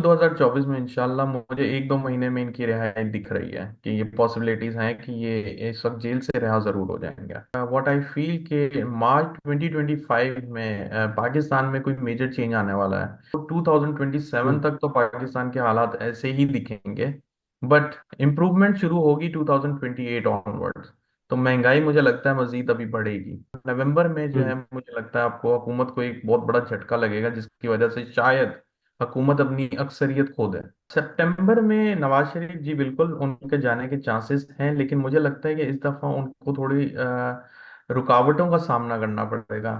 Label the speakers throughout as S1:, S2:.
S1: 2024 में इंशाल्लाह मुझे एक दो महीने में इनकी रिहाई दिख रही है कि ये पॉसिबिलिटीज हैं कि ये इस वक्त जेल से रिहा जरूर हो जाएंगे। व्हाट आई फील कि मार्च 2025 में पाकिस्तान में कोई मेजर चेंज आने वाला है। तो 2027
S2: हम्म।
S1: तक तो पाकिस्तान के हालात ऐसे ही दिखेंगे, बट इम्प्रूवमेंट शुरू होगी 2028 ऑनवर्ड्स। तो महंगाई मुझे लगता है मजीद अभी बढ़ेगी। नवंबर में जो है
S2: हम्म।
S1: मुझे लगता है आपको हुकूमत को एक बहुत बड़ा झटका लगेगा, जिसकी वजह से शायद हुकूमत अपनी अक्सरियत खो दे। सितंबर में नवाज शरीफ जी बिल्कुल उनके जाने के चांसेस हैं, लेकिन मुझे लगता है कि इस दफा उनको थोड़ी रुकावटों का सामना करना पड़ेगा।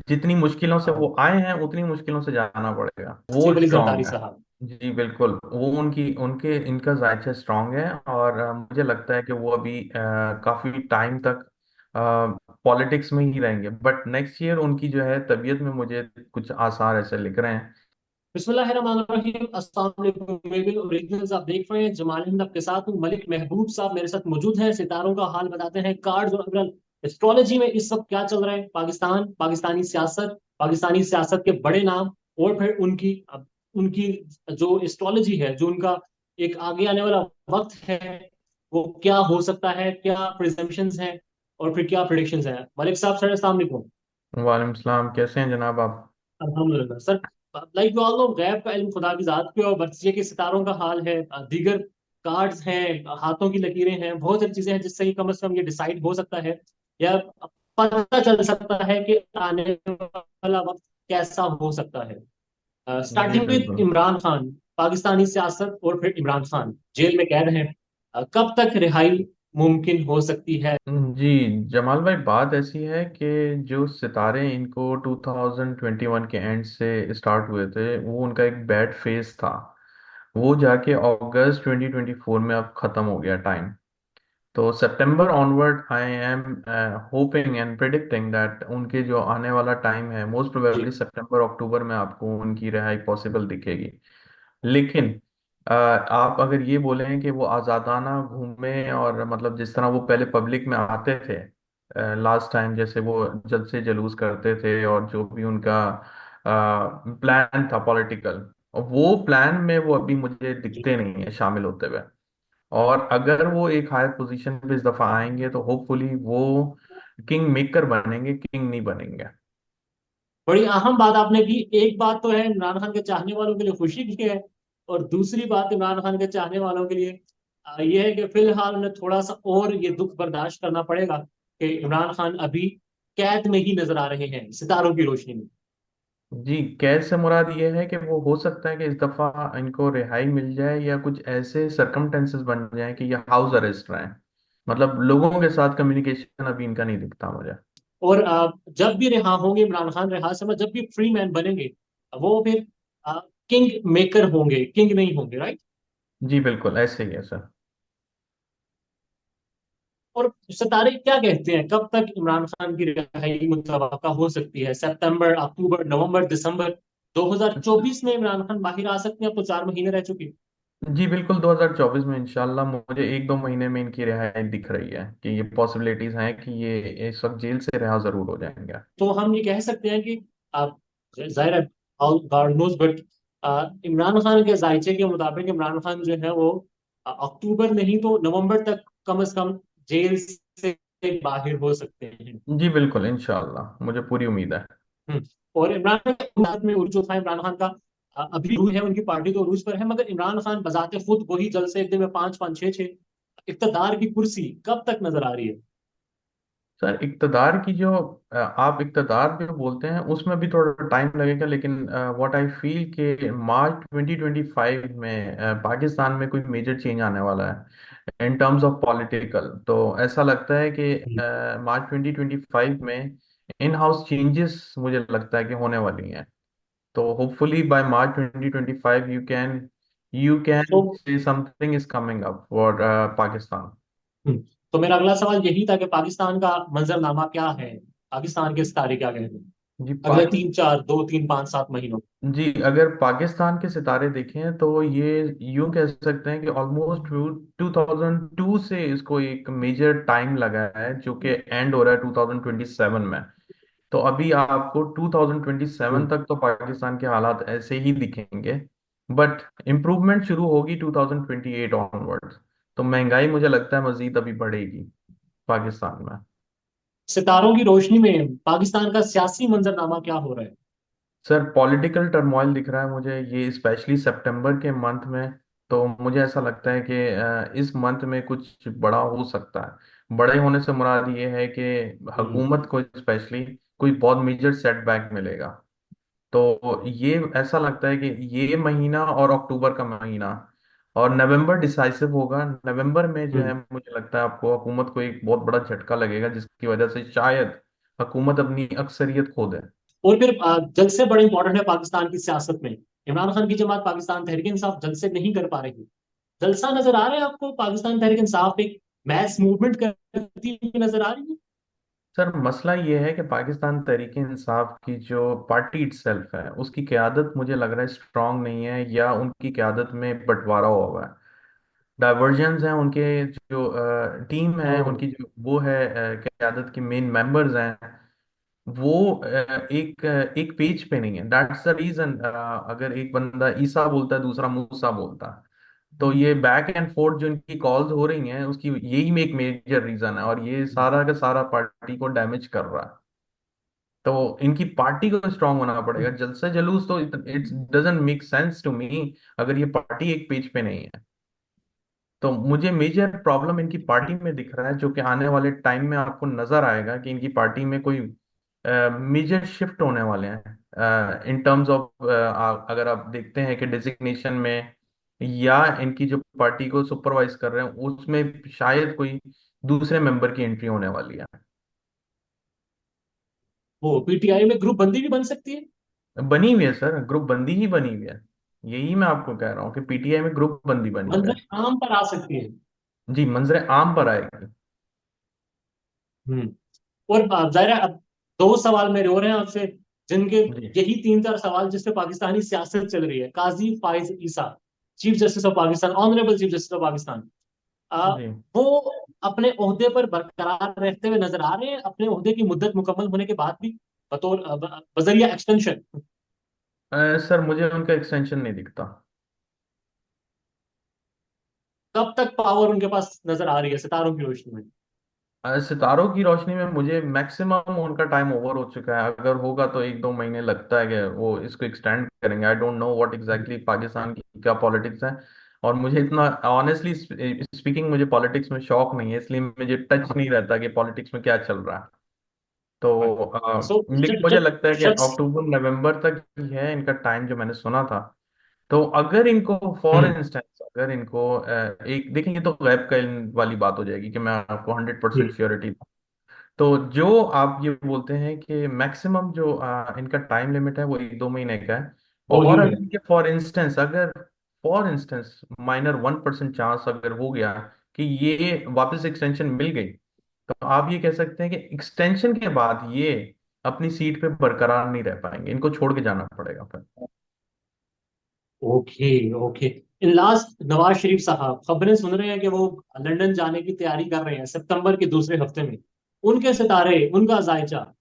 S1: जितनी मुश्किलों से
S2: हाँ,
S1: वो आए हैं उतनी मुश्किलों से जाना पड़ेगा। वो
S2: सिविल जरदारी
S1: स्ट्रांग है।
S2: साहब।
S1: जी बिल्कुल, वो उनकी उनके इनका जायचा स्ट्रांग है, और मुझे लगता है कि वो अभी काफी टाइम तक पॉलिटिक्स में ही रहेंगे, बट नेक्स्ट ईयर उनकी जो है तबीयत में मुझे कुछ आसार ऐसे लिख रहे हैं।
S2: बिस्मिल्लाहिर्रहमानिर्रहीम, अस्सलाम वालेकुम। मेरे ओरिजिनल्स आप देख रहे हैं, जमाल हिंद आपके साथ हूँ। मलिक महबूब साहब मेरे साथ मौजूद हैं, सितारों का हाल बताते हैं, कार्ड्स और अमरल एस्ट्रोलॉजी में इस वक्त क्या चल रहा है, पाकिस्तान, पाकिस्तानी सियासत के बड़े नाम, और फिर उनकी उनकी जो एस्ट्रोलॉजी है, जो उनका एक आगे आने वाला वक्त है, वो क्या हो सकता है, क्या प्रिजम्पशंस हैं, और फिर क्या प्रिडिक्शंस हैं। मलिक साहब, सर अस्सलाम वालेकुम।
S1: वालेकुम सलाम, कैसे हैं जनाब आप?
S2: अल्हम्दुलिल्लाह sir. Like you all know, गैब का इल्म खुदा की जात पे, और बर्सिए के सितारों का हाल है, दीगर कार्ड्स हैं, हाथों की लकीरें हैं, बहुत सारी चीजें हैं जिससे कि कम से कम ये डिसाइड हो सकता है, या पता चल सकता है कि आने वाला वक्त कैसा हो सकता है।
S1: जी
S2: स्टार्टिंग विद
S1: बिल्कुल।
S2: इमरान खान। पाकिस्तानी सियासत और फिर इमरान खान जेल में कैद हैं। कब तक रिहाई मुमकिन हो सकती है?
S1: जी जमाल भाई, बात ऐसी है कि जो सितारे इनको 2021 के एंड से स्टार्ट हुए थे, वो उनका एक बैड फेज था। वो जाके अगस्त 2024 में अब खत्म हो गया टाइम। तो September onward I am hoping and predicting that उनके जो आने वाला टाइम है, मोस्ट
S2: जी।
S1: प्रोबेबली सितंबर अक्टूबर में आपको उनकी रिहाई पॉसिबल दिखेगी। लेकिन आप अगर ये बोलें कि वो आज़ादाना घूमे और मतलब जिस तरह वो पहले पब्लिक में आते थे लास्ट टाइम, जैसे वो जल्द से जलूस करते थे और जो भी उनका प्लान था पॉलिटिकल, वो प्लान में वो अभी मुझे
S2: जी।
S1: दिखते नहीं है शामिल होते हुए। और अगर वो एक हायर पोजीशन पे इस दफा आएंगे तो होपफुली वो किंग मेकर बनेंगे, किंग नहीं बनेंगे।
S2: बड़ी अहम बात आपने की। एक बात तो है, इमरान खान के चाहने वालों के लिए खुशी की है, और दूसरी बात इमरान खान के चाहने वालों के लिए यह है कि फिलहाल उन्हें थोड़ा सा और ये दुख बर्दाश्त करना पड़ेगा कि इमरान खान अभी कैद में ही नजर आ रहे हैं सितारों की रोशनी में।
S1: जी, कैद से मुराद ये है कि वो हो सकता है कि इस दफा इनको रिहाई मिल जाए या कुछ ऐसे सरकमटेंसेस बन जाए कि ये हाउस अरेस्ट रहें। मतलब लोगों के साथ कम्युनिकेशन अभी इनका नहीं दिखता मुझे।
S2: और जब भी रिहा होंगे इमरान खान, रिहा से जब भी फ्री मैन बनेंगे, वो फिर किंग मेकर होंगे, किंग नहीं होंगे, राइट?
S1: जी बिल्कुल ऐसे ही है सर।
S2: और सितारे क्या कहते हैं, कब तक इमरान खान की रिहाई मुतवक्का हो सकती है? सितंबर, अक्टूबर, नवंबर, दिसंबर 2024 में इमरान खान बाहर आ सकते हैं? अब तो 4 महीने रह चुके हैं।
S1: जी बिल्कुल, 2024 में इंशाल्लाह मुझे एक दो महीने में इनकी रिहाई दिख रही है कि ये पॉसिबिलिटीज हैं कि ये इस वक्त जेल से रिहा जरूर हो जाएंगे।
S2: तो हम ये कह सकते हैं कि आप, जाहिर है, God knows, but Imran Khan के जायचे के मुताबिक इमरान खान जो है वो अक्टूबर नहीं तो नवंबर तक कम से कम जेल से बाहर हो सकते हैं।
S1: जी बिल्कुल, इंशाल्लाह मुझे पूरी उम्मीद है।
S2: हम्म। और इमरान खान के भारत में उर्दू जो था, इमरान खान का अभी रूज है, उनकी पार्टी तो रूज पर है, मगर इमरान खान बजाते खुद वही जल से एक दिन में पांच पांच छह छह इक्तदार की कुर्सी कब तक नजर आ रही है?
S1: सर इक्तदार की जो आप इक्तदार जो बोलते हैं उसमें भी थोड़ा टाइम लगेगा, लेकिन व्हाट आई फील कि मार्च 2025 में पाकिस्तान में कोई मेजर चेंज आने वाला है इन टर्म्स ऑफ पॉलिटिकल। तो ऐसा लगता है कि मार्च 2025 में इन हाउस चेंजेस मुझे लगता है कि होने वाली हैं। तो hopefully by March 2025 you can
S2: तो
S1: say something is coming up for Pakistan.
S2: Hmm, तो मेरा अगला सवाल यही था कि पाकिस्तान का मंजरनामा क्या है, पाकिस्तान के सितारे क्या कहते हैं
S1: जी
S2: अगले 3 4 2 3 5 7 महीनों?
S1: जी, अगर पाकिस्तान के सितारे देखें तो ये यूं कह सकते हैं कि ऑलमोस्ट 2002 से इसको एक मेजर टाइम लगा है, जो कि एंड हो रहा है 2027 में। तो अभी आपको 2027
S2: हम्म।
S1: तक तो पाकिस्तान के हालात ऐसे ही दिखेंगे, बट इम्प्रूवमेंट शुरू होगी 2028 ऑनवर्ड्स। तो महंगाई मुझे लगता है मजीद अभी बढ़ेगी पाकिस्तान में।
S2: सितारों की रोशनी में पाकिस्तान का सियासी मंजरनामा क्या हो रहा है?
S1: सर पॉलिटिकल टर्मोइल दिख रहा है मुझे, ये स्पेशली सितंबर के मंथ में। तो मुझे ऐसा लगता है कि इस मंथ में कुछ बड़ा हो सकता है। बड़े होने से मुराद ये है कि
S2: हम्म।
S1: हुकूमत को स्पेशली कोई बहुत मेजर सेटबैक मिलेगा। तो ये ऐसा लगता है कि ये महीना और अक्टूबर का महीना और नवंबर डिसाइसिव होगा। नवंबर में जो है
S2: हम्म।
S1: मुझे लगता है आपको हुकूमत को एक बहुत बड़ा झटका लगेगा, जिसकी वजह से शायद हुकूमत अपनी अक्सरियत खो दे।
S2: और फिर जल्द से बड़ा इंपॉर्टेंट है पाकिस्तान की सियासत में, इमरान खान की जमात पाकिस्तान तहरीक इंसाफ जल्द से नहीं कर पा रही। जलसा नजर आ रहा है आपको? पाकिस्तान तहरीक इंसाफ एक मैस मूवमेंट करती हुई नजर आ रही है?
S1: सर मसला ये है कि पाकिस्तान तहरीक इंसाफ की जो पार्टी इटसेल्फ है उसकी क़यादत मुझे लग रहा है स्ट्रांग नहीं है, या उनकी क़यादत में बंटवारा हुआ है। डाइवर्जन्स हैं उनके, जो टीम है
S2: ओह।
S1: उनकी, जो वो है क़यादत की मेन मेंबर्स हैं, वो एक पेज पे नहीं है। That's the reason. अगर एक बंदा ईसा बोलता है दूसरा मूसा बोलता है, तो ये बैक एंड फोर्थ जो इनकी कॉल्स हो रही हैं उसकी यही में एक मेजर रीजन है, और ये सारा का सारा पार्टी को डैमेज कर रहा है। तो इनकी पार्टी को स्ट्रांग होना पड़ेगा। जलसा जलूस तो it's doesn't make sense to me अगर ये पार्टी एक पेज पे नहीं है। तो मुझे मेजर प्रॉब्लम इनकी पार्टी में दिख रहा है, जो कि आने वाले टाइम में आपको नजर आएगा कि इनकी पार्टी में कोई मेजर शिफ्ट होने वाले हैं इन टर्म्स ऑफ। अगर आप देखते हैं कि डिजिग्नेशन में, या इनकी जो पार्टी को सुपरवाइज कर रहे हैं उसमें शायद कोई दूसरे मेंबर की एंट्री होने वाली है।
S2: वो पीटीआई में ग्रुप बंदी भी बन सकती है?
S1: बनी हुई है सर, ग्रुप बंदी ही बनी हुई है। यही मैं आपको कह रहा हूँ कि पीटीआई में ग्रुप बंदी बनी हुई है।
S2: मंजर आम पर आ सकती है।
S1: जी, मंजर आम पर आएगी।
S2: हम्म। और जाहिर है, अब दो सवाल मेरे हो रहे हैं आपसे, जिनके
S1: जी
S2: यही तीन चार सवाल जिसपे पाकिस्तानी सियासत चल रही है। Qazi Faez Isa, chief justice of Pakistan, honourable chief justice of Pakistan, uh,
S1: जी।
S2: वो अपने ओहदे पर बरकरार रहते हुए नजर आ रहे हैं अपने ओहदे की मुद्दत मुकम्मल होने के बाद भी, बतौर बजरिया एक्सटेंशन?
S1: सर मुझे उनका एक्सटेंशन नहीं दिखता।
S2: कब तक पावर उनके पास नजर आ रही है सितारों की रोशनी में?
S1: सितारों की रोशनी में मुझे मैक्सिमम उनका टाइम ओवर हो चुका है। अगर होगा तो एक दो महीने लगता है कि वो इसको एक्सटेंड करेंगे। I don't know what exactly Pakistan की क्या पॉलिटिक्स है। और मुझे इतना ऑनेस्टली स्पीकिंग मुझे पॉलिटिक्स में शौक नहीं है, इसलिए मुझे टच नहीं रहता कि पॉलिटिक्स में क्या चल रहा है। तो
S2: सो
S1: लेकिन
S2: जब
S1: मुझे
S2: जब
S1: लगता है कि
S2: शख्स।
S1: अक्टूबर नवंबर तक ही है इनका टाइम, जो मैंने सुना था। तो अगर इनको फॉर
S2: हम्म।
S1: इंस्टेंस, अगर इनको एक देखेंगे तो गैप का इल्म वाली बात हो जाएगी कि मैं आपको 100% श्योरिटी। तो जो आप ये बोलते हैं कि मैक्सिमम जो इनका टाइम लिमिट है वो एक दो महीने का है।
S2: दो ही
S1: और
S2: में।
S1: अगर ये फॉर इंस्टेंस माइनर 1% चांस अगर हो गया कि ये वापस एक्सटेंशन मिल गई, तो आप ये कह सकते हैं कि एक्सटेंशन के बाद ये अपनी सीट पे बरकरार नहीं रह पाएंगे, इनको छोड़ के जाना पड़ेगा फिर।
S2: Okay. Okay. In last Nawaz Sharif साहब खबरें सुन रहे हैं कि वो लंदन जाने की तैयारी कर रहे हैं सितंबर के दूसरे हफ्ते में। उनके सितारे, उनका जायचा।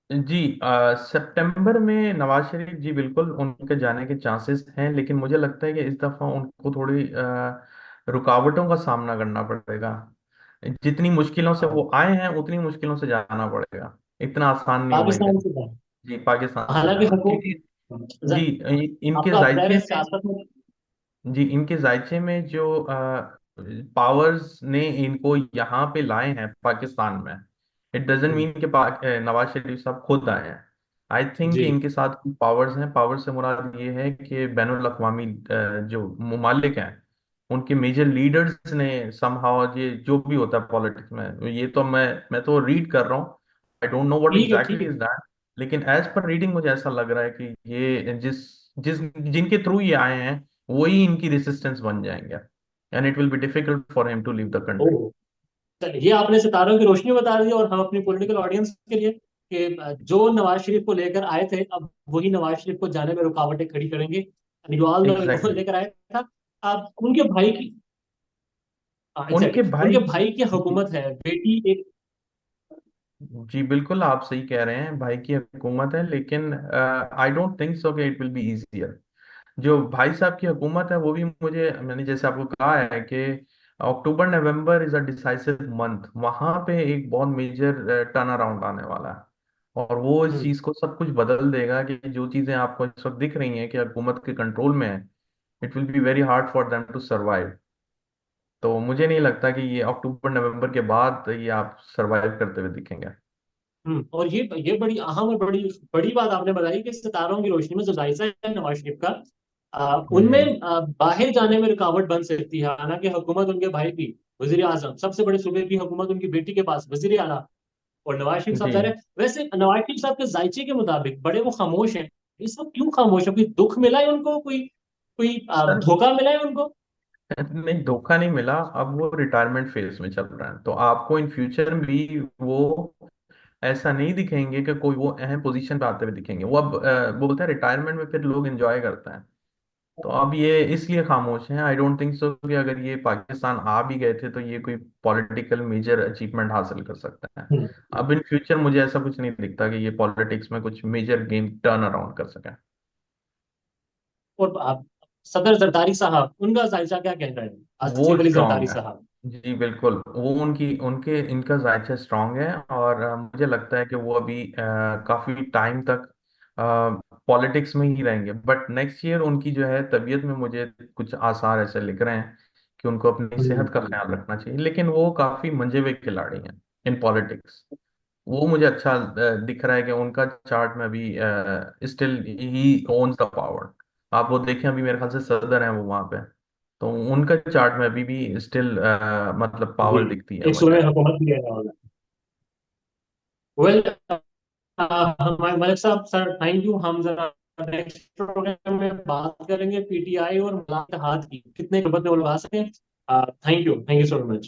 S1: जी सितंबर में नवाज शरीफ जी बिल्कुल उनके जाने के चांसेस हैं, लेकिन मुझे लगता है कि इस दफा उनको थोड़ी रुकावटों का सामना करना पड़ेगा। जितनी मुश्किलों से वो आए हैं उतनी मुश्किलों से जाना पड़ेगा। इतना आसान नहीं होगा इनके।
S2: पाकिस्तान से बाहर।
S1: जी, पाकिस्तान से
S2: हालांकि
S1: जाना, क्योंकि
S2: हुकूमत,
S1: जी इनके
S2: आपका
S1: जायचे
S2: दायरा
S1: में,
S2: सियासत में।
S1: जी इनके जायचे में जो पावर्स ने इनको यहाँ पे लाए हैं पाकिस्तान में, इट डजेंट मीन कि नवाज शरीफ साहब खुद आए हैं। आई थिंक कि
S2: जी।
S1: इनके साथ पावर्स हैं। पावर से मुराद ये है कि बैनुल अक़वामी जो ममालिक हैं उनके मेजर लीडर्स ने समहाउ, ये जो भी होता है पॉलिटिक्स में, ये तो मैं तो रीड कर रहा हूँ। आई डोंट नो व्हाट
S2: ठीक है, ठीक
S1: एग्जैक्टली
S2: है।
S1: Is that. लेकिन एज पर रीडिंग मुझे ऐसा लग रहा है कि ये जिस जिस जिनके थ्रू ये आए हैं वही इनकी रेसिस्टेंस बन जाएंगे, and it will be difficult for him to leave the country.
S2: Oh. चलिए, ये आपने सितारों की रोशनी बता दी, और हम अपनी पॉलिटिकल ऑडियंस के लिए कि जो नवाज शरीफ को लेकर आए थे, अब वही नवाज शरीफ को जाने में रुकावटें खड़ी करेंगे। यू ऑल नो कौन
S1: एग्जैक्टली।
S2: लेकर आया था? अब उनके भाई की,
S1: उनके
S2: एग्जैक्टली
S1: भाई
S2: उनके भाई की
S1: जी,
S2: हुकूमत है, बेटी एक।
S1: जी बिल्कुल आप सही कह रहे हैं, भाई की हुकूमत है, लेकिन आई डोंट थिंक सो कि इट विल बी इजियर। जो भाई साहब की हुकूमत है वो भी मुझे, मैंने जैसे आपको कहा है कि October November is a decisive month, वहां पे एक बहुत मेजर टर्न अराउंड आने वाला है, और वो इस
S2: हम्म
S1: चीज को सब कुछ बदल देगा कि जो चीजें आपको इस वक्त दिख रही हैं कि हुकूमत के कंट्रोल में है, it will be very hard for them to survive. तो मुझे नहीं लगता कि ये अक्टूबर नवंबर के बाद ये आप सर्वाइव करते हुए दिखेंगे।
S2: और ये बड़ी अहम और बड़ी बड़ी बात आपने बताई कि सितारों की रोशनी में जो जायजा है नवाज शरीफ का,
S1: जी
S2: उनमें बाहर जाने में रुकावट बन सकती है। हालांकि हुकूमत उनके भाई की, वजीर आजम, सबसे बड़े सूबे की हुकूमत उनकी बेटी के पास, वजीर आला, और नवाज शरीफ साहब
S1: जी।
S2: जा रहे हैं। वैसे नवाज शरीफ साहब के जायचे के मुताबिक बड़े वो खामोश हैं। इस वक्त क्यों खामोश है? कोई दुख मिला है उनको? कोई कोई
S1: सर
S2: धोखा मिला है उनको?
S1: नहीं, धोखा नहीं मिला, अब वो रिटायरमेंट फेज में चल रहा है, तो आपको इन फ्यूचर भी वो ऐसा नहीं दिखेंगे कि कोई वो अहम पोजीशन पे आते हुए दिखेंगे। वो अब बोलते हैं रिटायरमेंट में फिर लोग एंजॉय करते हैं, तो अब ये इसलिए खामोश हैं। आई डोंट थिंक सो कि अगर ये पाकिस्तान आ भी गए थे तो ये कोई पॉलिटिकल मेजर अचीवमेंट हासिल कर सकते हैं।
S2: हम्म।
S1: अब इन फ्यूचर मुझे ऐसा कुछ नहीं दिखता कि ये पॉलिटिक्स में कुछ मेजर गेम टर्न अराउंड कर सकें।
S2: और सदर जरदारी साहब, उनका जायजा क्या कह रहे हैं?
S1: वो
S2: आसिफ अली जरदारी
S1: स्ट्रांग है।
S2: साहब।
S1: जी बिल्कुल, वो उनकी उनके इनका जायचा स्ट्रांग है, और मुझे लगता है कि वो अभी काफी टाइम तक पॉलिटिक्स में ही रहेंगे, बट नेक्स्ट ईयर उनकी जो है तबीयत में मुझे कुछ आसार ऐसे लिख रहे हैं कि उनको अपनी सेहत का
S2: हम्म।
S1: ख्याल रखना चाहिए, लेकिन वो काफी मंजे हुए खिलाड़ी हैं इन पॉलिटिक्स। वो मुझे अच्छा दिख रहा है कि उनका चार्ट में अभी still he owns the power. आप वो देखें, अभी मेरे ख्याल से सदर हैं वो वहां पे, तो उनका चार्ट में अभी भी स्टिल मतलब
S2: जी,
S1: पावर दिखती है
S2: एक
S1: मुझे।
S2: सूबे हुकूमत भी है। वेल, हमारे मलिक साहब, सर थैंक यू। हम जरा नेक्स्ट प्रोग्राम में बात करेंगे पीटीआई और मुलाकात हाथ की कितने नंबर पे उलझा सकें। Thank you so much.